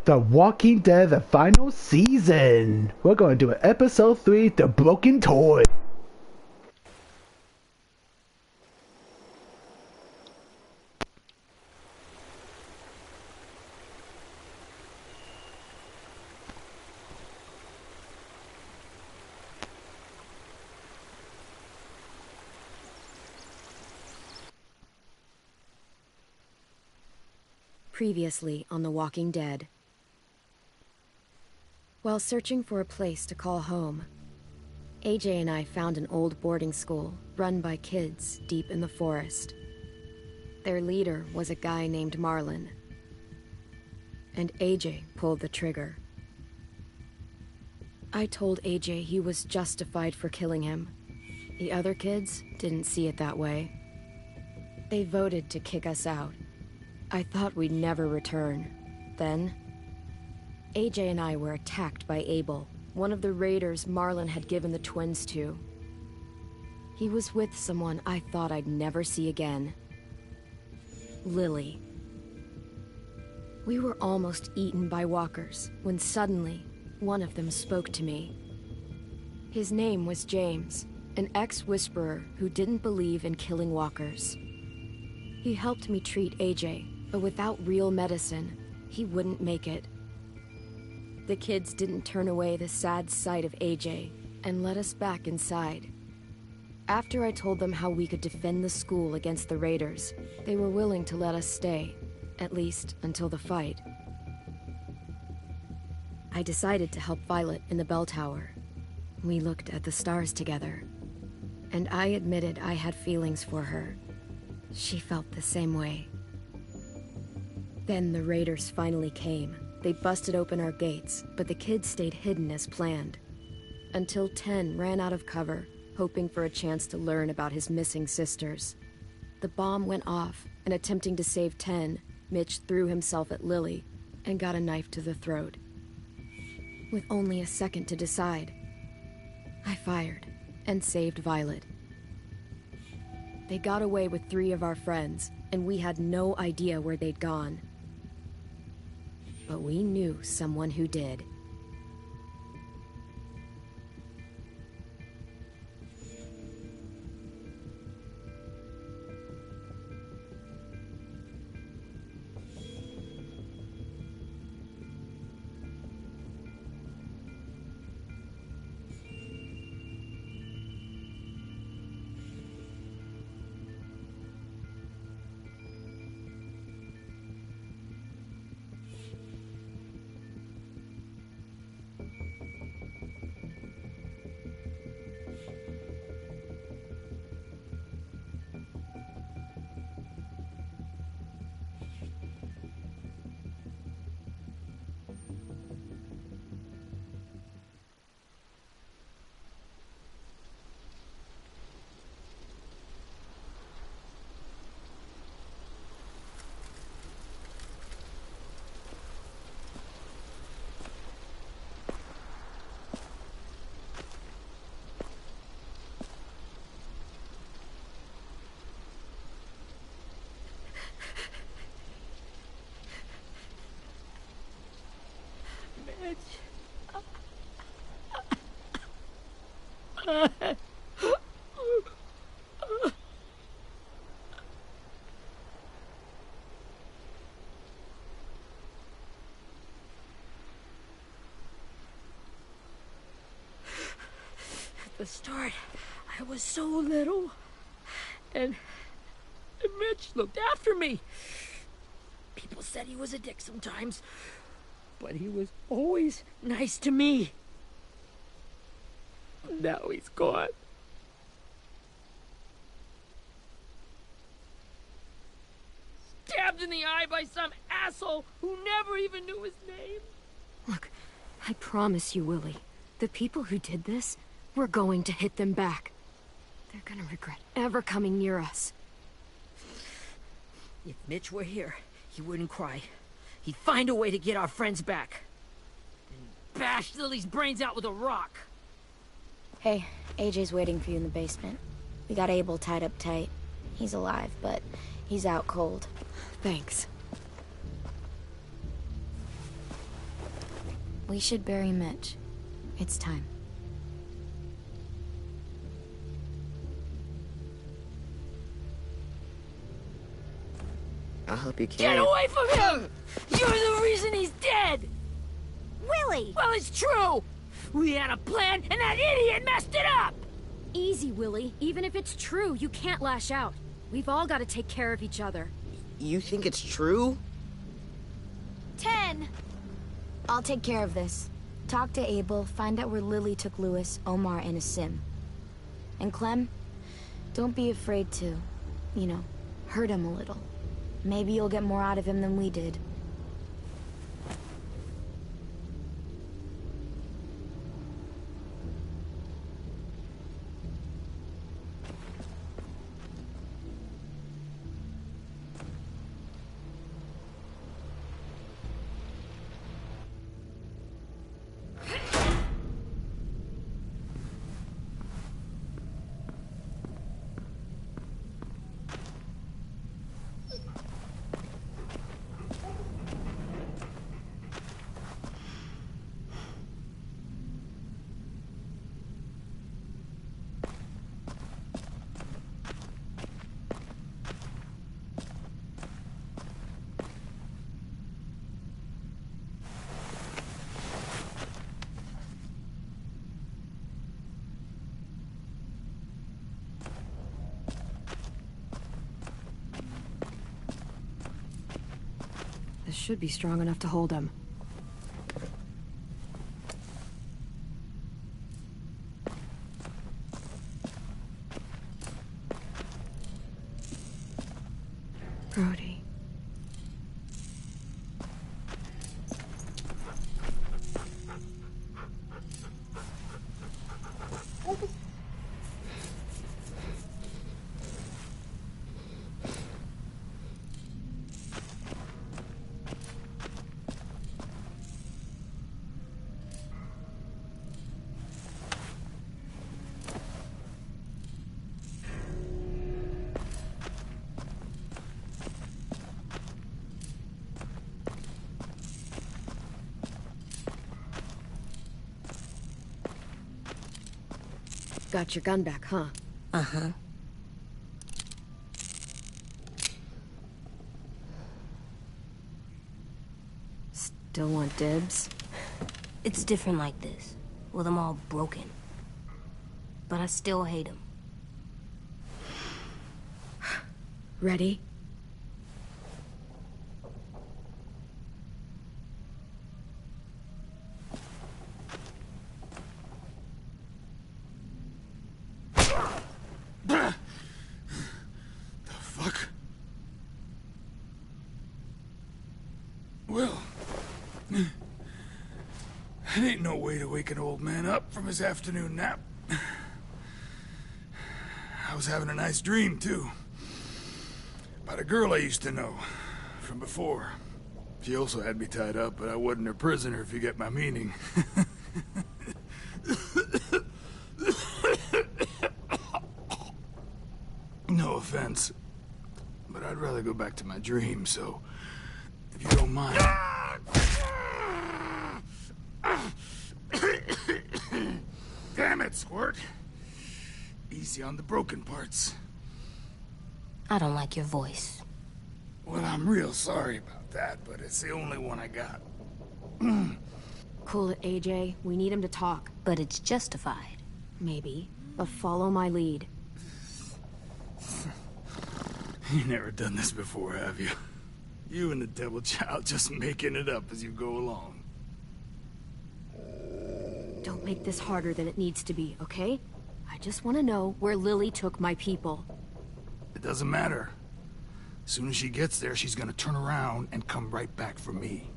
The Walking Dead, the final season. We're going to do episode 3, The Broken Toy. Previously on The Walking Dead. While searching for a place to call home, AJ and I found an old boarding school run by kids deep in the forest. Their leader was a guy named Marlon, and AJ pulled the trigger. I told AJ he was justified for killing him. The other kids didn't see it that way. They voted to kick us out. I thought we'd never return. Then, AJ and I were attacked by Abel, one of the raiders Marlon had given the twins to. He was with someone I thought I'd never see again. Lily. We were almost eaten by walkers when suddenly one of them spoke to me. His name was James, an ex-whisperer who didn't believe in killing walkers. He helped me treat AJ, but without real medicine, he wouldn't make it. The kids didn't turn away the sad sight of AJ and let us back inside. After I told them how we could defend the school against the raiders, they were willing to let us stay, at least until the fight. I decided to help Violet in the bell tower. We looked at the stars together, and I admitted I had feelings for her. She felt the same way. Then the raiders finally came. They busted open our gates, but the kids stayed hidden as planned. Until Ten ran out of cover, hoping for a chance to learn about his missing sisters. The bomb went off, and attempting to save Ten, Mitch threw himself at Lily and got a knife to the throat. With only a second to decide, I fired and saved Violet. They got away with 3 of our friends, and we had no idea where they'd gone. But we knew someone who did. At the start, I was so little, and Mitch looked after me. People said he was a dick sometimes, but he was always nice to me. Now he's gone. Stabbed in the eye by some asshole who never even knew his name. Look, I promise you, Willie, the people who did this, we're going to hit them back. They're gonna regret ever coming near us. If Mitch were here, he wouldn't cry. He'd find a way to get our friends back. And bash Lily's brains out with a rock. Hey, AJ's waiting for you in the basement. We got Abel tied up tight. He's alive, but he's out cold. Thanks. We should bury Mitch. It's time. I'll help you carry Get it. away from him! You're the reason he's dead! Willie! Well, it's true! We had a plan, and that idiot messed it up! Easy, Willie. Even if it's true, you can't lash out. We've all got to take care of each other. You think it's true? 10! I'll take care of this. Talk to Abel, find out where Lily took Lewis, Omar, and Asim. And Clem, don't be afraid to, you know, hurt him a little. Maybe you'll get more out of him than we did. This should be strong enough to hold him. Brody. Got your gun back, huh? Uh-huh. Still want dibs? It's different like this, with them all broken. But I still hate him. Ready? Fuck. Well, it ain't no way to wake an old man up from his afternoon nap. I was having a nice dream, too. About a girl I used to know from before. She also had me tied up, but I wasn't her prisoner, if you get my meaning. No offense, but I'd rather go back to my dream, so if you don't mind. Damn it, Squirt. Easy on the broken parts. I don't like your voice. Well, I'm real sorry about that, but it's the only one I got. Cool it, AJ. We need him to talk. But it's justified. Maybe. But follow my lead. You never done this before, have you? You and the devil child just making it up as you go along. Don't make this harder than it needs to be, okay? I just want to know where Lily took my people. It doesn't matter. As soon as she gets there, she's gonna turn around and come right back for me.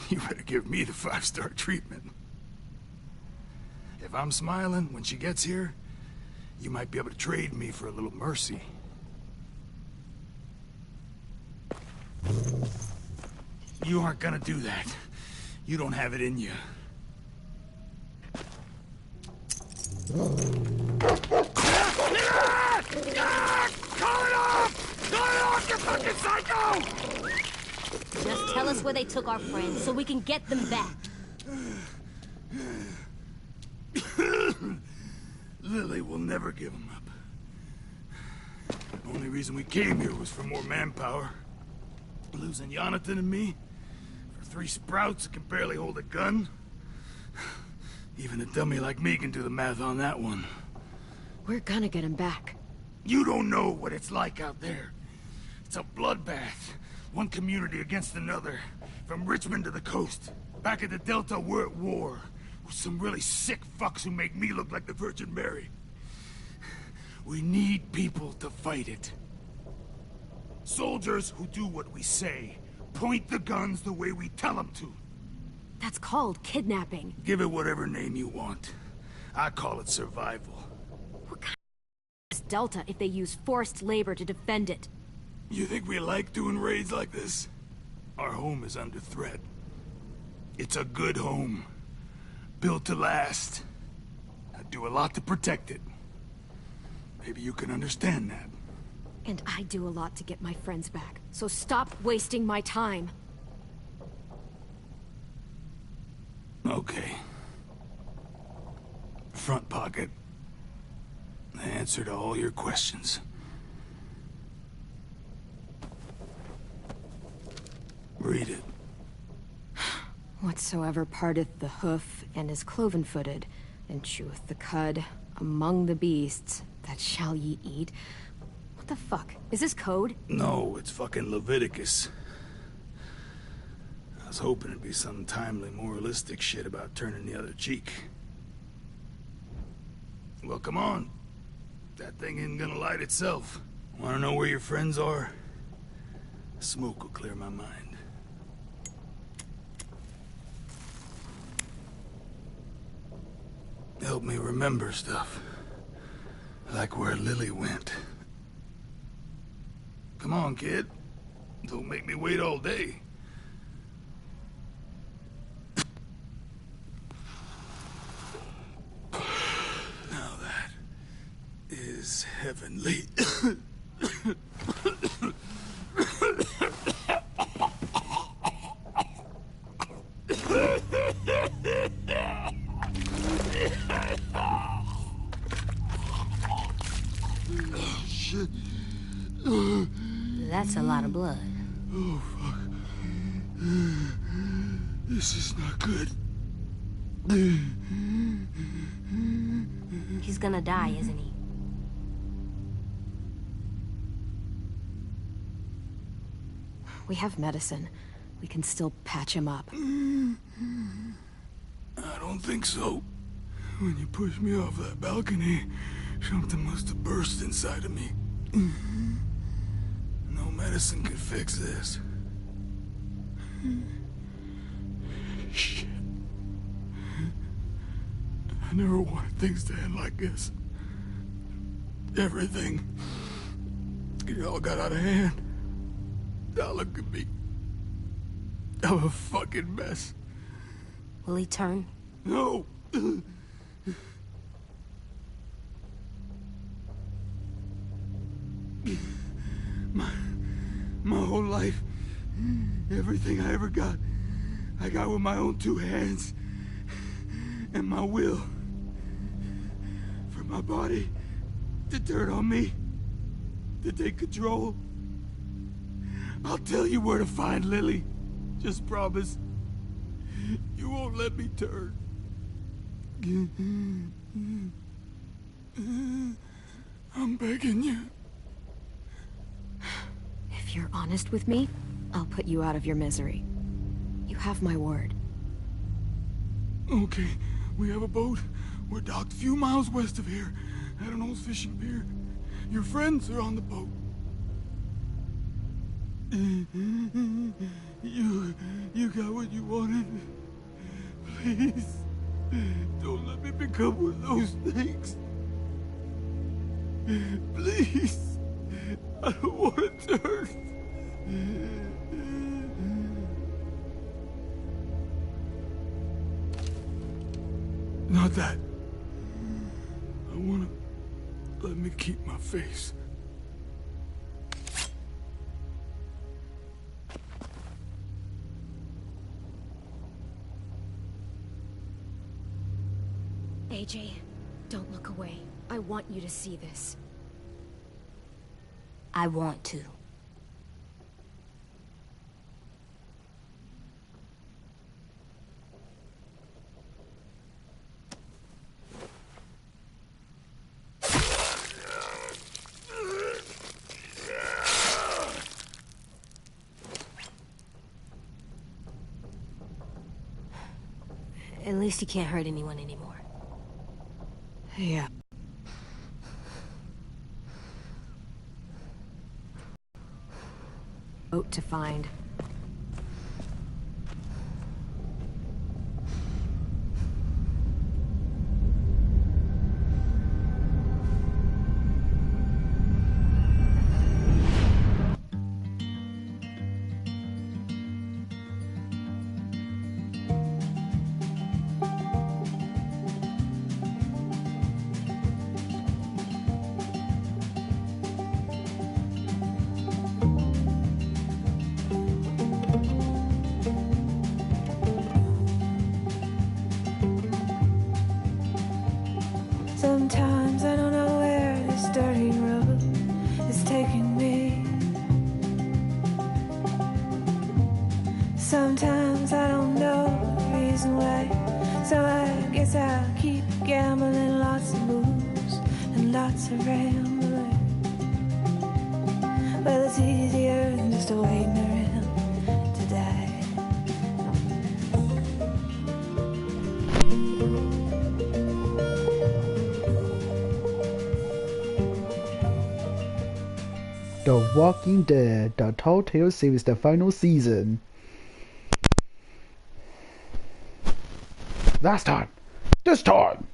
You better give me the 5-star treatment. If I'm smiling when she gets here, you might be able to trade me for a little mercy. You aren't gonna do that. You don't have it in you. Call it off! Call it off, you fucking psycho! Just tell us where they took our friends so we can get them back. Lily will never give him up. The only reason we came here was for more manpower. Losing Jonathan and me for 3 sprouts that can barely hold a gun. Even a dummy like me can do the math on that one. We're gonna get him back. You don't know what it's like out there. It's a bloodbath. One community against another. From Richmond to the coast. Back at the Delta, we're at war. With some really sick fucks who make me look like the Virgin Mary. We need people to fight it. Soldiers who do what we say. Point the guns the way we tell them to. That's called kidnapping. Give it whatever name you want. I call it survival. What kind of is Delta if they use forced labor to defend it? You think we like doing raids like this? Our home is under threat. It's a good home. Built to last. I do a lot to protect it. Maybe you can understand that. And I do a lot to get my friends back. So stop wasting my time. Okay. Front pocket. The answer to all your questions. Read it. Whatsoever parteth the hoof, and is cloven-footed, and cheweth the cud, among the beasts, that shall ye eat. What the fuck? Is this code? No, it's fucking Leviticus. I was hoping it'd be some timely, moralistic shit about turning the other cheek. Well, come on. That thing isn't gonna light itself. Wanna know where your friends are? Smoke will clear my mind. Help me remember stuff. Like where Lily went. Come on, kid. Don't make me wait all day. Now that is heavenly. Shit. That's a lot of blood. Oh, fuck. This is not good. He's gonna die, isn't he? We have medicine. We can still patch him up. I don't think so. When you pushed me off that balcony, something must have burst inside of me. No medicine could fix this. Shit. I never wanted things to end like this. Everything. It all got out of hand. Now look at me. I'm a fucking mess. Will he turn? No. My whole life, everything I ever got, I got with my own 2 hands and my will. For my body to turn on me, to take control. I'll tell you where to find Lily. Just promise. You won't let me turn. I'm begging you. If you're honest with me, I'll put you out of your misery. You have my word. Okay, we have a boat. We're docked a few miles west of here, at an old fishing pier. Your friends are on the boat. You got what you wanted. Please, don't let me become one of those things. Please, I don't want to turn. Not that. I wanna let me keep my face. AJ, don't look away. I want you to see this. I want to. At least he can't hurt anyone anymore. Yeah. Boat to find. Sometimes I don't know where this dirty road is taking me. Sometimes I don't know the reason why. So I guess I'll keep gambling, lots of moves and lots of rambling. Well, it's easier than just waiting around to die. The Walking Dead, the Telltale series, the final season. Last time. This time.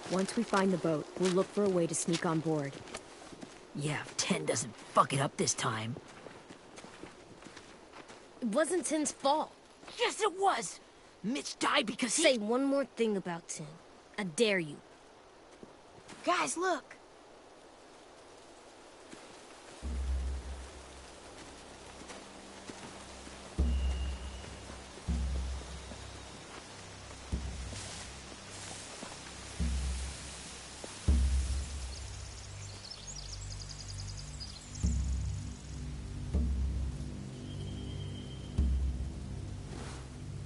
Once we find the boat, we'll look for a way to sneak on board. Yeah, if 10 doesn't fuck it up this time. It wasn't Tin's fault. Yes, it was! Mitch died because he... Say one more thing about Tin. I dare you. Guys, look.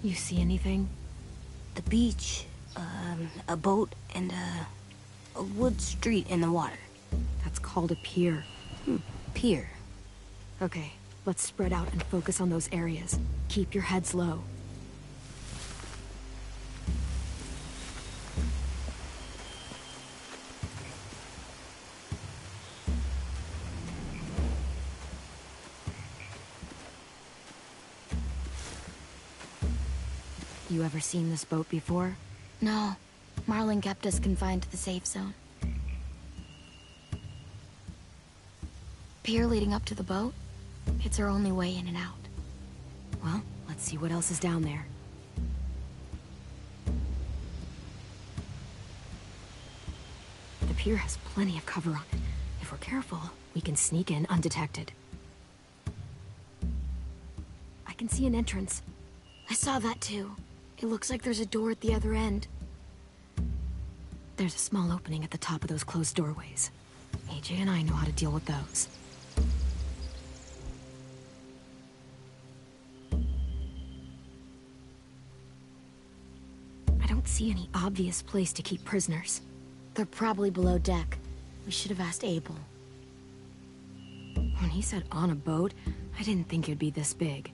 You see anything? The beach, a boat, and a wood street in the water. That's called a pier. Pier. Okay, let's spread out and focus on those areas. Keep your heads low. You ever seen this boat before? No. Marlin kept us confined to the safe zone. Pier leading up to the boat? It's our only way in and out. Well, let's see what else is down there. The pier has plenty of cover on it. If we're careful, we can sneak in undetected. I can see an entrance. I saw that too. It looks like there's a door at the other end. There's a small opening at the top of those closed doorways. AJ and I know how to deal with those. I don't see any obvious place to keep prisoners. They're probably below deck. We should have asked Abel. When he said on a boat, I didn't think it'd be this big.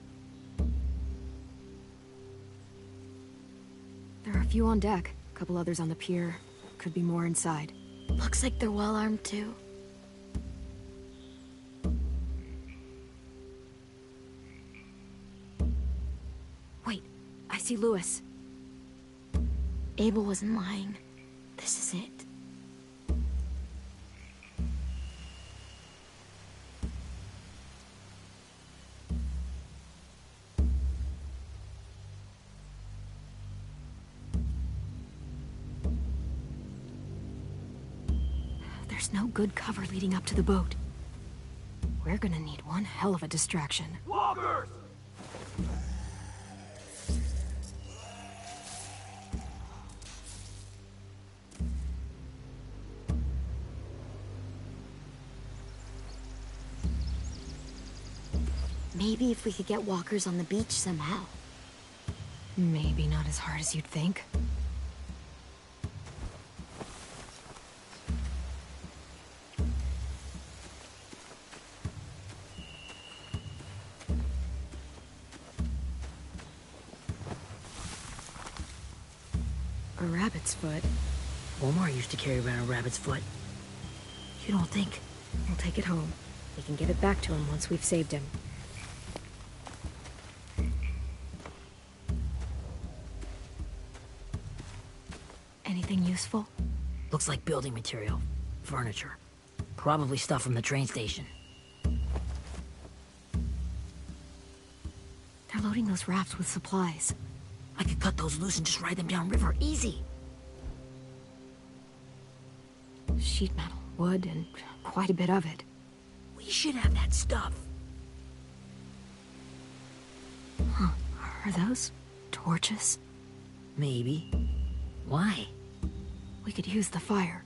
There are a few on deck, a couple others on the pier. Could be more inside. Looks like they're well armed too. Wait, see Louis. Abel wasn't lying. This is it. There's no good cover leading up to the boat. We're gonna need one hell of a distraction. Walkers! Maybe if we could get walkers on the beach somehow. Maybe not as hard as you'd think. A rabbit's foot. Omar used to carry around a rabbit's foot. You don't think? We'll take it home. We can give it back to him once we've saved him. Anything useful? Looks like building material. Furniture. Probably stuff from the train station. They're loading those rafts with supplies. I could cut those loose and just ride them downriver. Easy. Sheet metal, wood, and quite a bit of it. We should have that stuff. Huh. Are those torches? Maybe. Why? We could use the fire.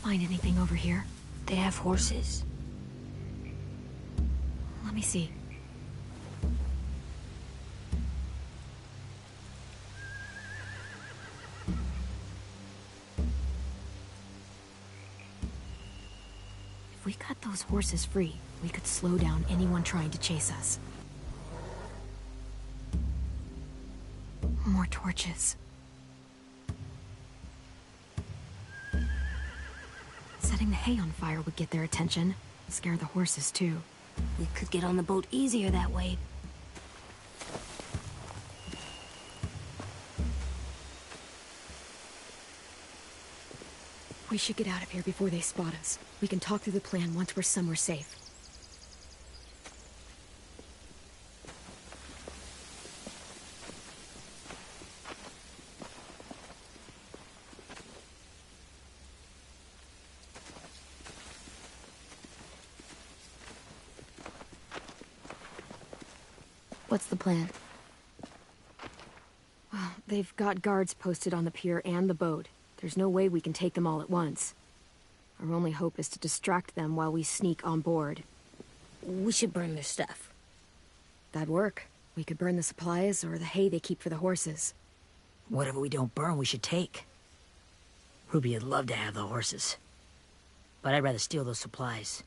Find anything over here? They have horses. Let me see. If we cut those horses free, we could slow down anyone trying to chase us. More torches. Setting the hay on fire would get their attention. Scare the horses, too. We could get on the boat easier that way. We should get out of here before they spot us. We can talk through the plan once we're somewhere safe. What's the plan? Well, they've got guards posted on the pier and the boat. There's no way we can take them all at once. Our only hope is to distract them while we sneak on board. We should burn their stuff. That'd work. We could burn the supplies or the hay they keep for the horses. Whatever we don't burn, we should take. Ruby would love to have the horses. But I'd rather steal those supplies.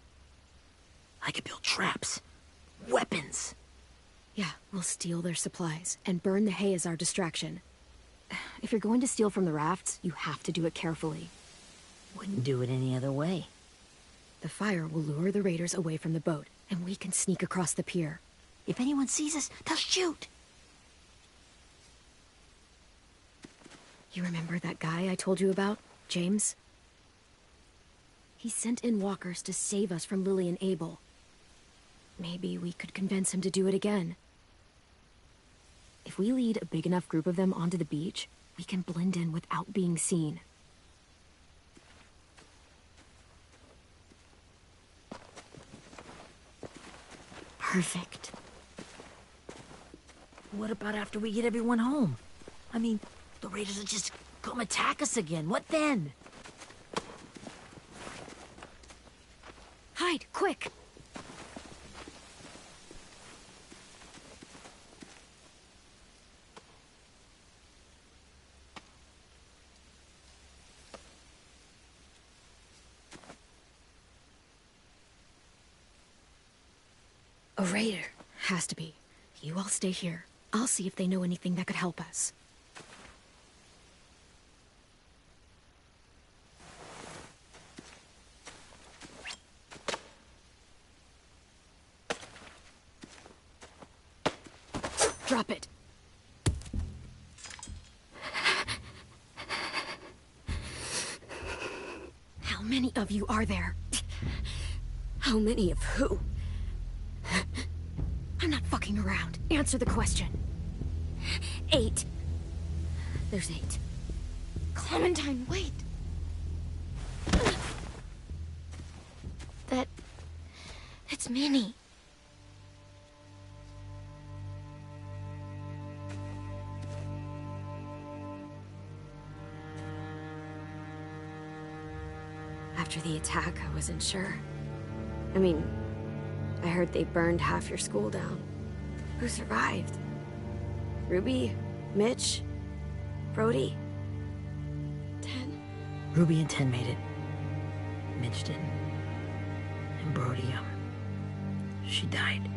I could build traps. Weapons. Yeah, we'll steal their supplies and burn the hay as our distraction. If you're going to steal from the rafts, you have to do it carefully. Wouldn't do it any other way. The fire will lure the raiders away from the boat, and we can sneak across the pier. If anyone sees us, they'll shoot. You remember that guy I told you about? James? He sent in walkers to save us from Lily and Abel. Maybe we could convince him to do it again. If we lead a big enough group of them onto the beach, we can blend in without being seen. Perfect. What about after we get everyone home? I mean, the raiders will just come attack us again. What then? Hide, quick! A raider. Has to be. You all stay here. I'll see if they know anything that could help us. Drop it. How many of you are there? How many of who? I'm not fucking around. Answer the question. 8. There's 8. Clementine, wait. It's Minnie. After the attack, I wasn't sure. I mean, I heard they burned half your school down. Who survived? Ruby? Mitch? Brody? 10? Ruby and 10 made it. Mitch didn't. And Brody, she died.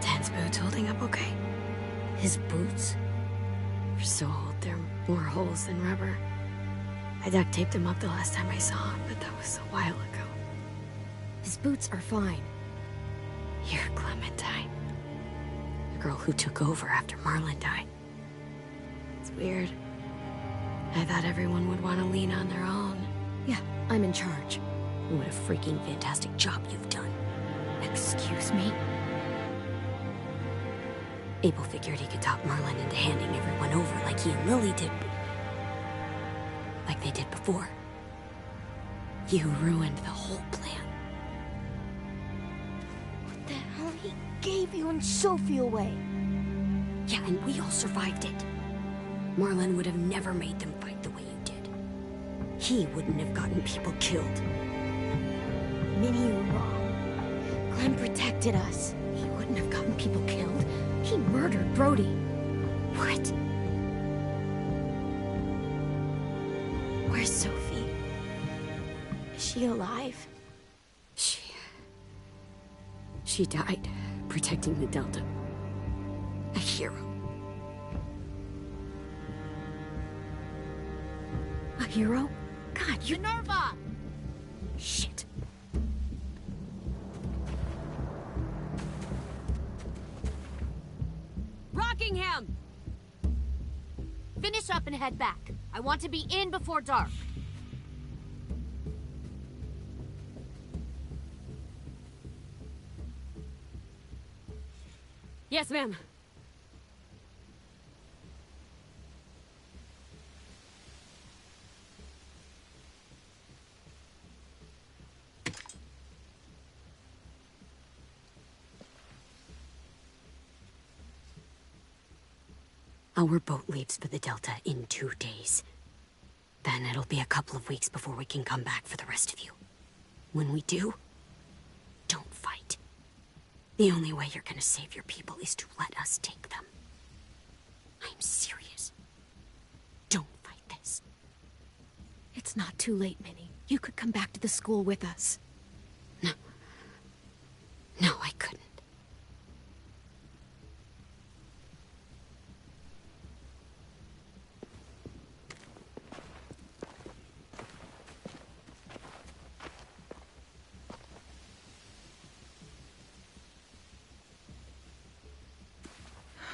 10's boots holding up okay? His boots? They're so old, they're more holes than rubber. I duct taped him up the last time I saw him, but that was a while ago. His boots are fine. You're Clementine. The girl who took over after Marlon died. It's weird. I thought everyone would want to lean on their own. Yeah, I'm in charge. What a freaking fantastic job you've done. Excuse me? Abel figured he could talk Marlon into handing everyone over like he and Lily did. Like they did before. You ruined the whole plan. What the hell? He gave you and Sophie away. Yeah, and we all survived it. Marlon would have never made them fight the way you did. He wouldn't have gotten people killed. Minnie, you're wrong. Clem protected us. He wouldn't have gotten people killed. He murdered Brody. What? Where's Sophie? Is she alive? She died protecting the Delta. A hero. A hero? God, you... Minerva! Shit. Rockingham! Finish up and head back. I want to be in before dark. Yes, ma'am. Our boat leaves for the Delta in 2 days. Then it'll be a couple of weeks before we can come back for the rest of you. When we do, don't fight. The only way you're gonna save your people is to let us take them. I'm serious. Don't fight this. It's not too late, Minnie. You could come back to the school with us. No, I couldn't.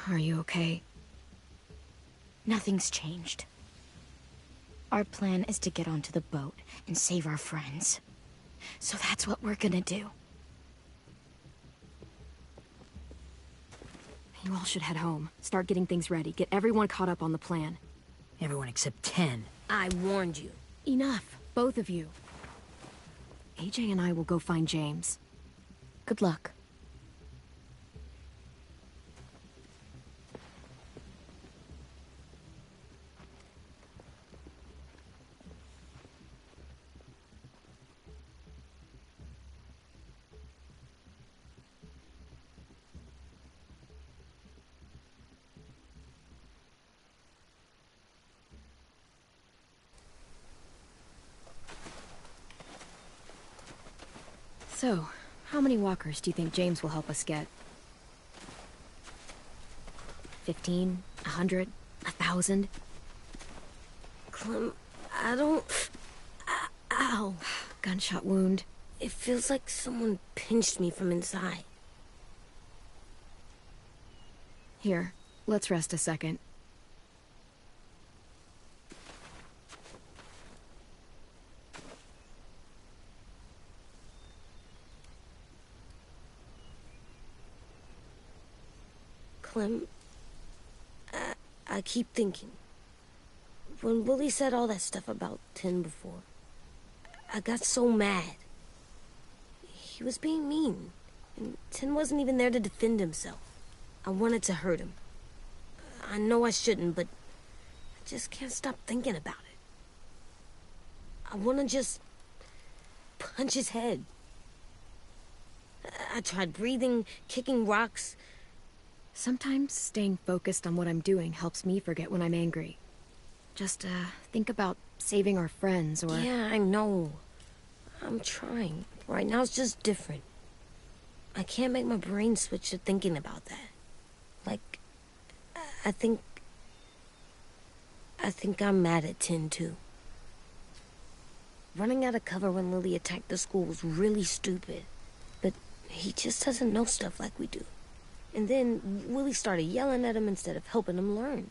Are you okay? Nothing's changed. Our plan is to get onto the boat and save our friends. So that's what we're gonna do. You all should head home. Start getting things ready. Get everyone caught up on the plan. Everyone except 10. I warned you. Enough, both of you. AJ and I will go find James. Good luck. So, How many walkers do you think James will help us get? 15? 100? 1,000? Clem, I don't... Ow. Gunshot wound. It feels like someone pinched me from inside. Here, let's rest a second. Clem, I keep thinking. When Willie said all that stuff about Tin before, I got so mad. He was being mean, and Tin wasn't even there to defend himself. I wanted to hurt him. I know I shouldn't, but I just can't stop thinking about it. I want to just punch his head. I tried breathing, kicking rocks. Sometimes staying focused on what I'm doing helps me forget when I'm angry. Just, think about saving our friends, or... Yeah, I know. I'm trying. Right now it's just different. I can't make my brain switch to thinking about that. Like, I think I'm mad at Tin, too. Running out of cover when Lily attacked the school was really stupid. But he just doesn't know stuff like we do. And then Willie started yelling at him instead of helping him learn.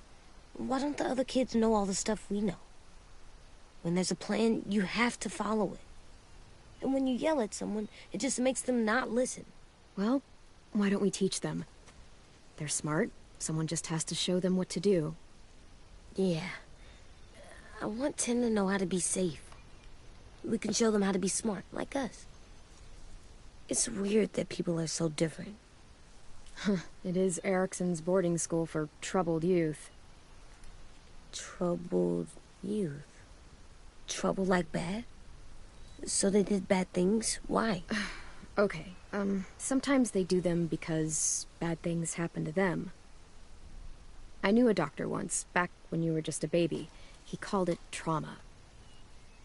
Why don't the other kids know all the stuff we know? When there's a plan, you have to follow it. And when you yell at someone, it just makes them not listen. Well, why don't we teach them? They're smart. Someone just has to show them what to do. Yeah. I want Tin to know how to be safe. We can show them how to be smart, like us. It's weird that people are so different. It is Erickson's boarding school for troubled youth. Troubled youth? Trouble like bad? So they did bad things? Why? Okay, sometimes they do them because bad things happen to them. I knew a doctor once, back when you were just a baby. He called it trauma.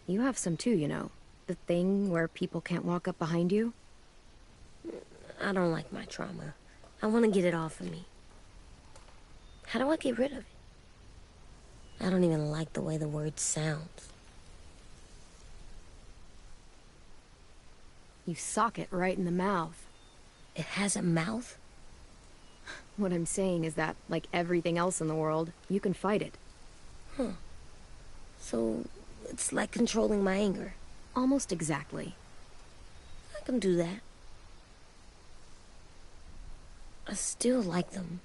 You have some too, you know. The thing where people can't walk up behind you. I don't like my trauma. I want to get it off of me. How do I get rid of it? I don't even like the way the word sounds. You sock it right in the mouth. It has a mouth? What I'm saying is that, like everything else in the world, you can fight it. Huh. So, it's like controlling my anger. Almost exactly. I can do that. I still like them.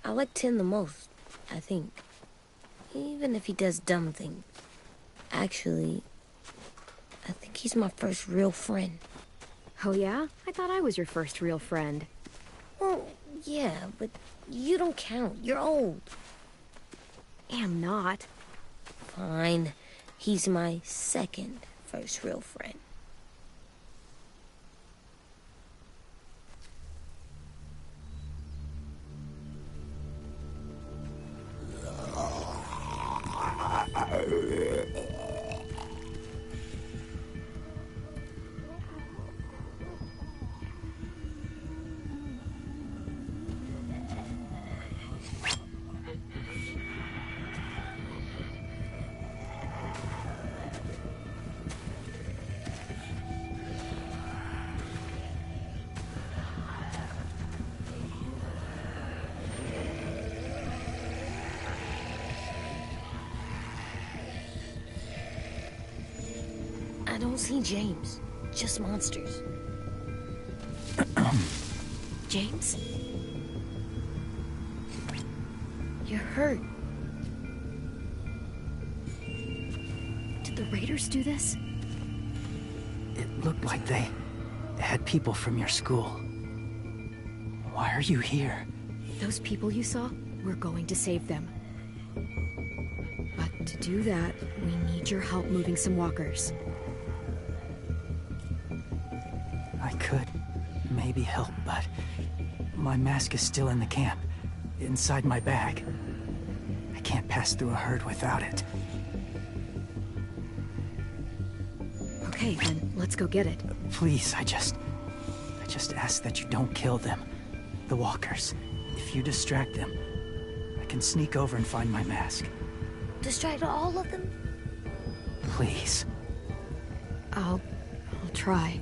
I like Tin the most, I think. Even if he does dumb things. Actually, I think he's my first real friend. Oh yeah? I thought I was your first real friend. Well, yeah, but you don't count. You're old. Am not. Fine. He's my second first real friend. I don't see James, just monsters. James? You're hurt. Did the Raiders do this? It looked like they had people from your school. Why are you here? Those people you saw, we're going to save them. But to do that, we need your help moving some walkers. I could maybe help, but my mask is still in the camp, inside my bag. I can't pass through a herd without it. Okay, then let's go get it. Please, I just ask that you don't kill them. The walkers. If you distract them, I can sneak over and find my mask. Distract all of them? Please. I'll try.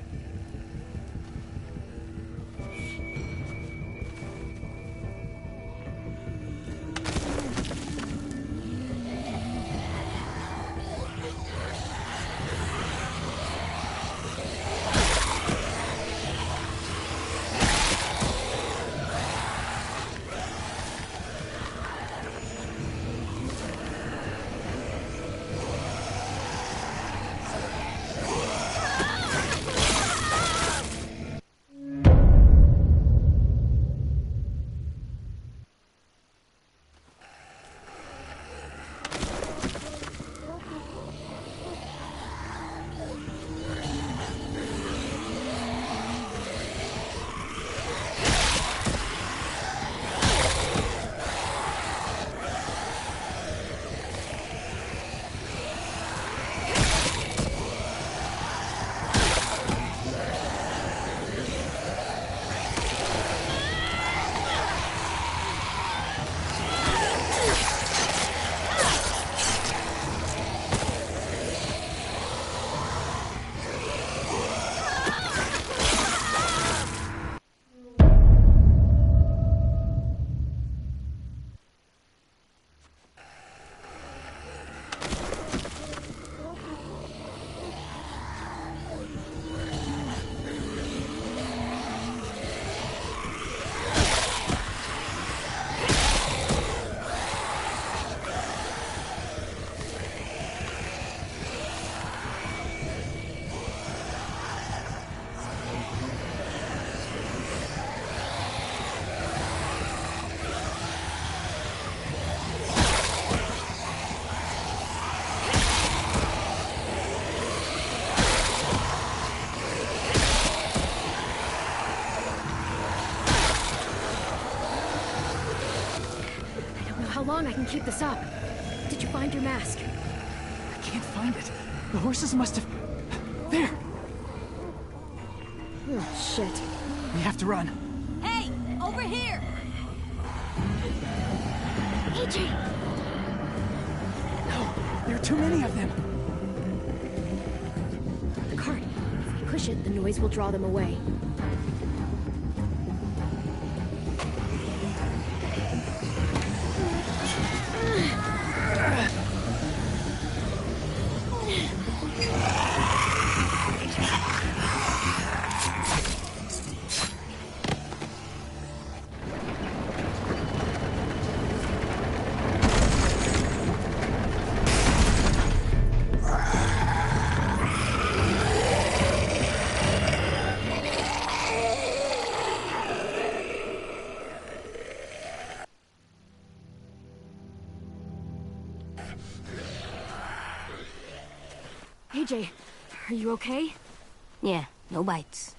How long I can keep this up? Did you find your mask? I can't find it. The horses must have... There! Oh, shit. We have to run. Hey! Over here! AJ! No! There are too many of them! The cart. If we push it, the noise will draw them away. AJ, are you okay? Yeah, no bites.